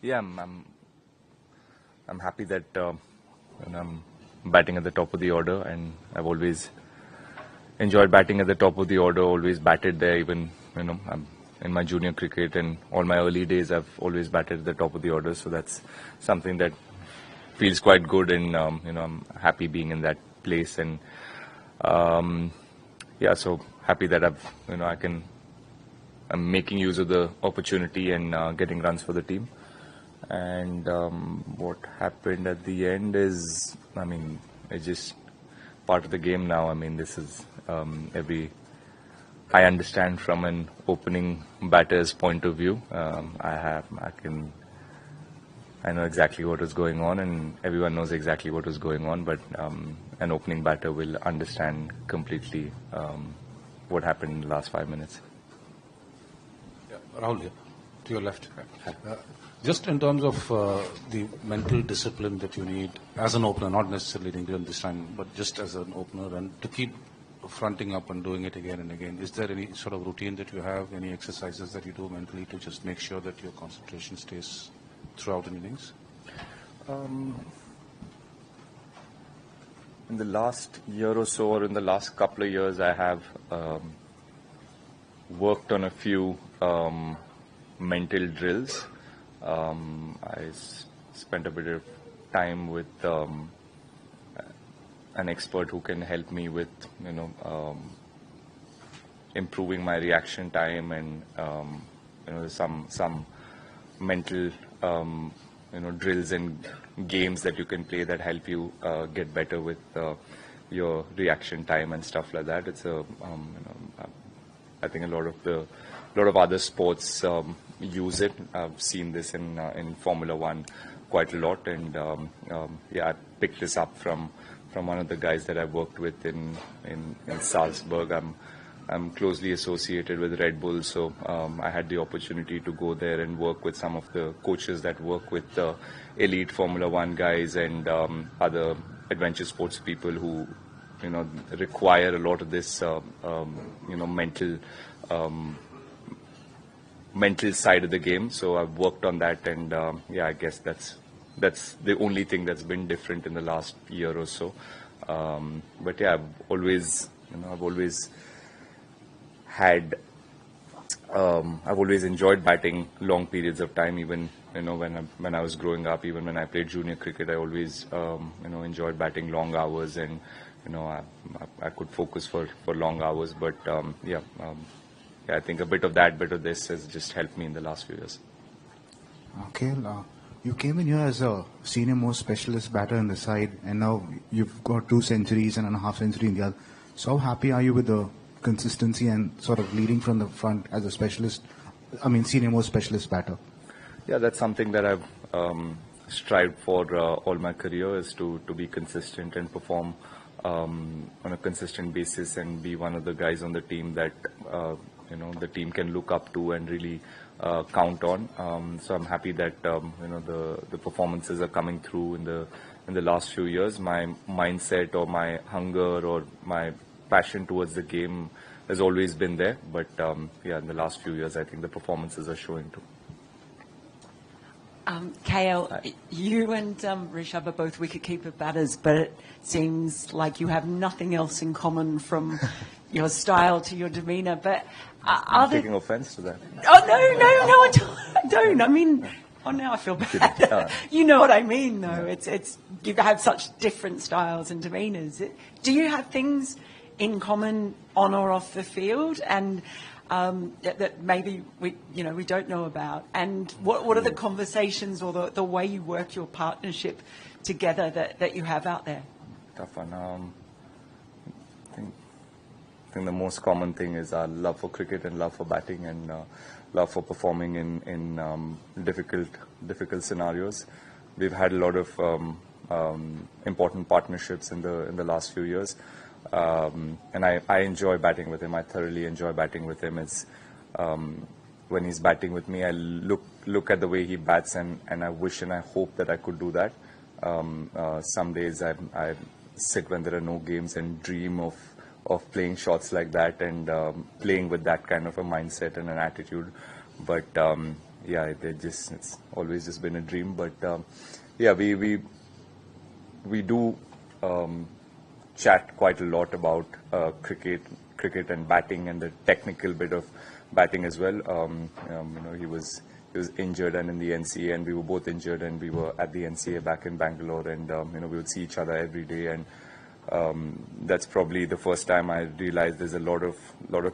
Yeah, I'm happy that I'm batting at the top of the order, and I've always enjoyed batting at the top of the order. Always batted there, even I'm in my junior cricket and all my early days. I've always batted at the top of the order, so that's something that feels quite good, and I'm happy being in that place, and yeah, so happy that I'm making use of the opportunity and getting runs for the team. And what happened at the end is, it's just part of the game now. This is I understand from an opening batter's point of view. I know exactly what is going on, and everyone knows exactly what is going on. But an opening batter will understand completely what happened in the last 5 minutes. Yeah, Rahul here, to your left. Just in terms of the mental discipline that you need as an opener, not necessarily in England this time, but just as an opener, and to keep fronting up and doing it again and again, is there any sort of routine that you have, any exercises that you do mentally to just make sure that your concentration stays throughout an innings? In the last year or so, or in the last couple of years, I have worked on a few mental drills. I spent a bit of time with an expert who can help me with, improving my reaction time, and some mental, drills and games that you can play that help you get better with your reaction time and stuff like that. It's I think a lot of other sports use it. I've seen this in Formula One quite a lot, and I picked this up from one of the guys that I worked with in Salzburg. I'm closely associated with Red Bull, so I had the opportunity to go there and work with some of the coaches that work with the elite Formula One guys and other adventure sports people who require a lot of this mental side of the game. So I've worked on that, and I guess that's the only thing that's been different in the last year or so. But yeah, I've always enjoyed batting long periods of time. Even when I was growing up, even when I played junior cricket, I always enjoyed batting long hours, and I could focus for long hours. But I think a bit of this has just helped me in the last few years. Okay, you came in here as a senior most specialist batter in the side, and now you've got 2 centuries and a half century in the other. So how happy are you with the consistency and sort of leading from the front as a senior most specialist batter? Yeah, that's something that I've strived for all my career, is to be consistent and perform on a consistent basis, and be one of the guys on the team that the team can look up to and really count on. So I'm happy that the performances are coming through in the last few years. My mindset or my hunger or my passion towards the game has always been there, but in the last few years I think the performances are showing too. KL, you and Rishabh are both wicketkeeper batters, but it seems like you have nothing else in common from your style to your demeanour. But I'm taking offence to that. Oh no, I don't. Now I feel bad. You know what I mean, though. Yeah. It's you have such different styles and demeanours. Do you have things in common on or off the field, and that maybe we don't know about? And what are the conversations or the way you work your partnership together that you have out there? Tough one. I think the most common thing is our love for cricket and love for batting, and love for performing in difficult scenarios. We've had a lot of important partnerships in the last few years. And I enjoy batting with him. I thoroughly enjoy batting with him. It's when he's batting with me, I look at the way he bats, and I wish and I hope that I could do that. Some days I sit when there are no games and dream of playing shots like that, and playing with that kind of a mindset and an attitude. But yeah, it's always just been a dream. But yeah, we do chat quite a lot about cricket and batting and the technical bit of batting as well. He was injured and in the NCA, and we were both injured, and we were at the NCA back in Bangalore, and we would see each other every day, and that's probably the first time I realized there's a lot of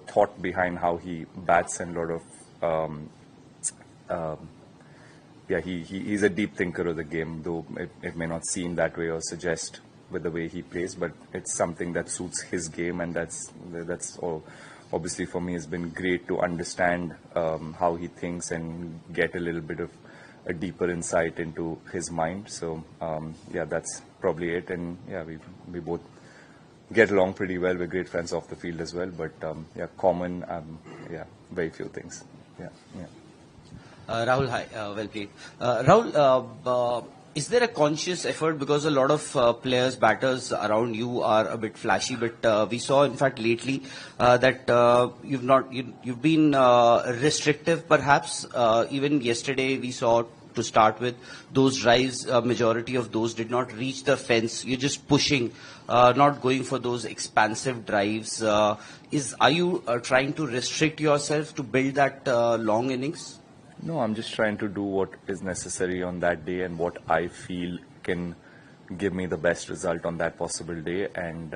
thought behind how he bats, and a lot of he's a deep thinker of the game, though it may not seem that way or suggest with the way he plays, but it's something that suits his game, and that's all. Obviously, for me, it's been great to understand how he thinks and get a little bit of a deeper insight into his mind. So, that's probably it. And yeah, we both get along pretty well. We're great friends off the field as well. But common, very few things. Yeah. Rahul, hi, well played. Rahul, is there a conscious effort, because a lot of players, batters around you are a bit flashy, but we saw in fact lately that you've been restrictive perhaps. Even yesterday we saw, to start with, those drives, majority of those did not reach the fence. You're just pushing, not going for those expansive drives. Are you trying to restrict yourself to build that long innings? No, I'm just trying to do what is necessary on that day and what I feel can give me the best result on that possible day. And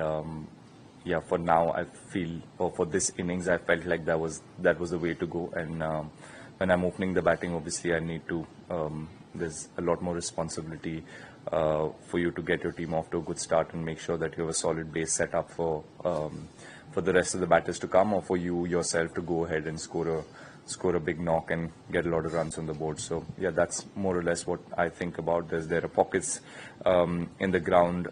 for now, I feel, or for this innings, I felt like that was the way to go. And when I'm opening the batting, obviously I need to. There's a lot more responsibility for you to get your team off to a good start and make sure that you have a solid base set up for the rest of the batters to come, or for you yourself to go ahead and score a big knock and get a lot of runs on the board. So yeah, that's more or less what I think about. There are pockets in the ground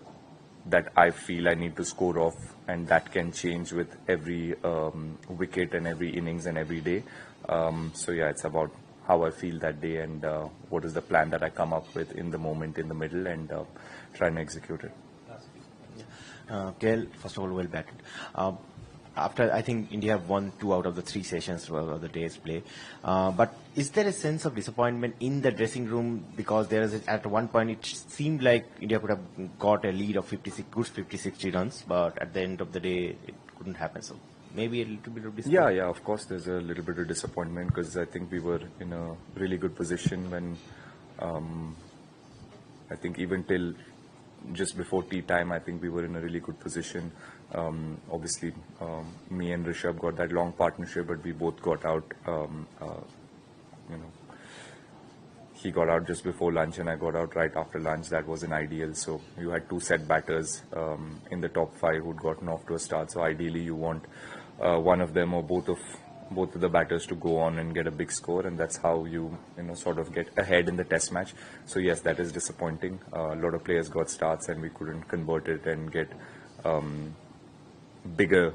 that I feel I need to score off, and that can change with every wicket and every innings and every day. It's about how I feel that day and what is the plan that I come up with in the moment, in the middle, and try and execute it. Gill, first of all, well batted. After, I think India have won 2 out of the 3 sessions of the day's play. But is there a sense of disappointment in the dressing room? Because at one point it seemed like India could have got a lead of 50-60 runs, but at the end of the day it couldn't happen. So maybe a little bit of disappointment. Yeah, of course there's a little bit of disappointment, because I think we were in a really good position when I think even till just before tea time, I think we were in a really good position. Obviously, me and Rishabh got that long partnership, but we both got out. He got out just before lunch, and I got out right after lunch. That wasn't ideal. So you had 2 set batters in the top 5 who'd gotten off to a start. So ideally, you want one of them or both of the batters to go on and get a big score, and that's how you sort of get ahead in the test match. So yes, that is disappointing. A lot of players got starts and we couldn't convert it and get bigger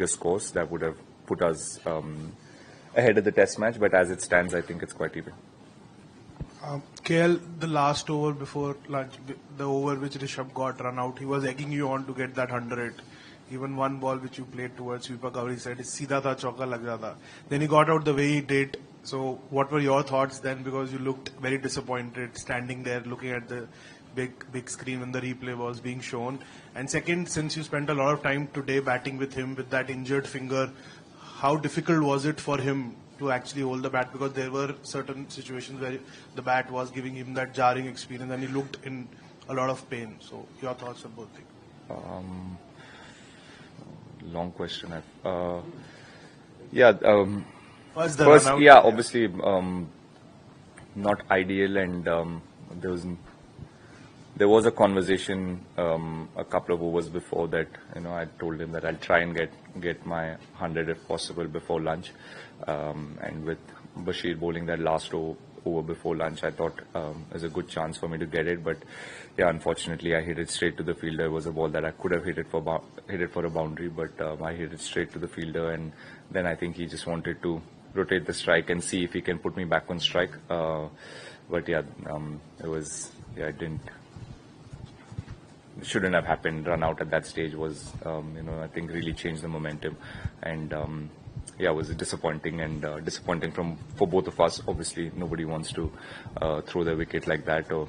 scores that would have put us ahead of the test match. But as it stands, I think it's quite even. KL, the last over before lunch, the over which Rishabh got run out, he was egging you on to get that 100. Even one ball which you played towards sweeper cover, he said, "Seedha tha, chauka lag jata." Then he got out the way he did. So what were your thoughts then? Because you looked very disappointed standing there looking at the big screen when the replay was being shown. And second, since you spent a lot of time today batting with him with that injured finger, how difficult was it for him to actually hold the bat? Because there were certain situations where the bat was giving him that jarring experience and he looked in a lot of pain. So your thoughts on both things? Long question. First, obviously not ideal, and there was a conversation a couple of overs before that. I told him that I'll try and get my 100 if possible before lunch, and with Bashir bowling that last over before lunch, I thought there's a good chance for me to get it. But yeah, unfortunately, I hit it straight to the fielder. It was a ball that I could have hit it for a boundary, but I hit it straight to the fielder, and then I think he just wanted to rotate the strike and see if he can put me back on strike. But yeah, it shouldn't have happened. Run out at that stage was, I think, really changed the momentum, and yeah, it was disappointing and disappointing for both of us. Obviously, nobody wants to throw their wicket like that. Or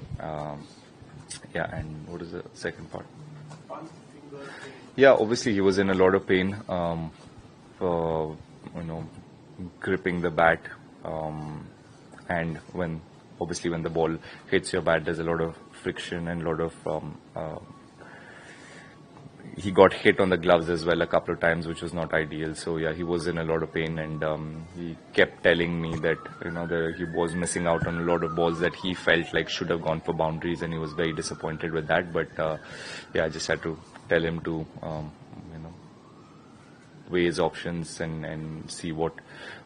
yeah, and what is the second part? Yeah, obviously he was in a lot of pain for gripping the bat, and when the ball hits your bat, there's a lot of friction and a lot of he got hit on the gloves as well a couple of times, which was not ideal. So yeah, he was in a lot of pain, and he kept telling me that he was missing out on a lot of balls that he felt like should have gone for boundaries, and he was very disappointed with that. But yeah, I just had to tell him to weigh his options and see what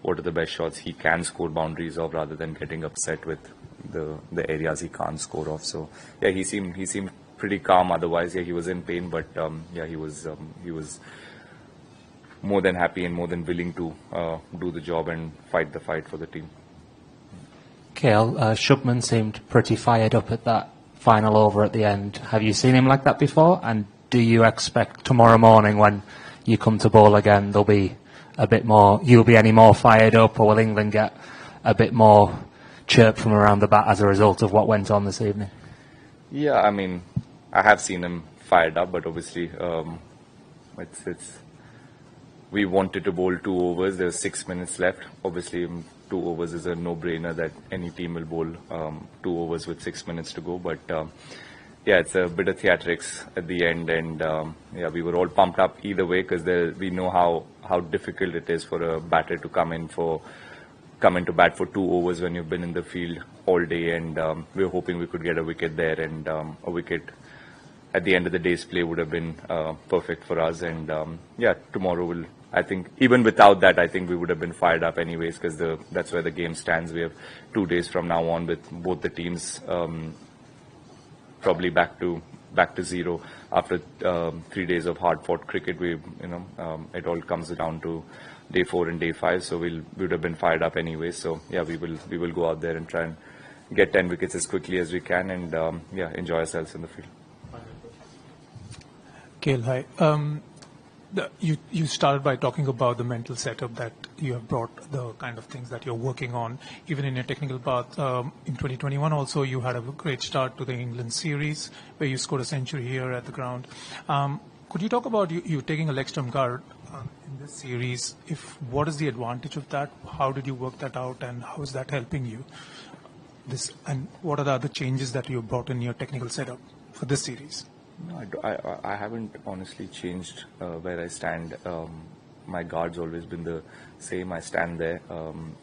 are the best shots he can score boundaries of, rather than getting upset with the areas he can't score off. So yeah, he seemed pretty calm. Otherwise, yeah, he was in pain, but yeah, he was more than happy and more than willing to do the job and fight the fight for the team. KL, Shubman seemed pretty fired up at that final over at the end. Have you seen him like that before? And do you expect tomorrow morning when you come to bowl again, there'll be a bit more, you'll be any more fired up, or will England get a bit more chirp from around the bat as a result of what went on this evening? Yeah, I mean, I have seen him fired up, but obviously we wanted to bowl 2 overs. There were 6 minutes left. Obviously, 2 overs is a no-brainer that any team will bowl 2 overs with 6 minutes to go. But yeah, it's a bit of theatrics at the end, and yeah, we were all pumped up either way, because we know how difficult it is for a batter to come into bat for 2 overs when you've been in the field all day, and we were hoping we could get a wicket there, and a wicket at the end of the day's play would have been perfect for us. And yeah, tomorrow I think even without that, I think we would have been fired up anyways, because that's where the game stands. We have 2 days from now on with both the teams probably back to zero after 3 days of hard-fought cricket. It all comes down to day 4 and day 5, so we would have been fired up anyway. So yeah, we will go out there and try and get 10 wickets as quickly as we can, and yeah, enjoy ourselves in the field. Gill, hi. You started by talking about the mental setup that you have brought, the kind of things that you're working on, even in your technical path. In 2021 also, you had a great start to the England series, where you scored a century here at the ground. Could you talk about you taking a leg stump guard in this series? What is the advantage of that? How did you work that out, and how is that helping you? And what are the other changes that you brought in your technical setup for this series? No, I haven't honestly changed where I stand. My guard's always been the same. I stand there.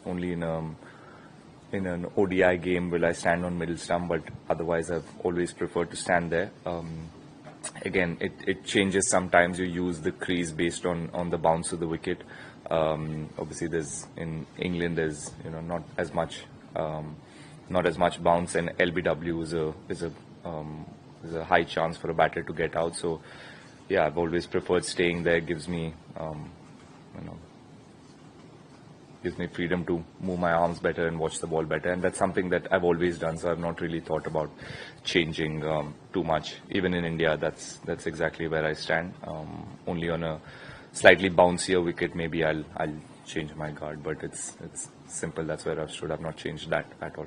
Only in an ODI game will I stand on middle stump, but otherwise I've always preferred to stand there. Again, it changes sometimes. You use the crease based on the bounce of the wicket. Obviously, in England there's not as much bounce, and LBW is a high chance for a batter to get out. So yeah, I've always preferred staying there. Gives me freedom to move my arms better and watch the ball better, and that's something that I've always done. So I've not really thought about changing too much. Even in India, that's exactly where I stand. Only on a slightly bouncier wicket, maybe I'll change my guard, but it's simple. That's where I've stood. I've not changed that at all.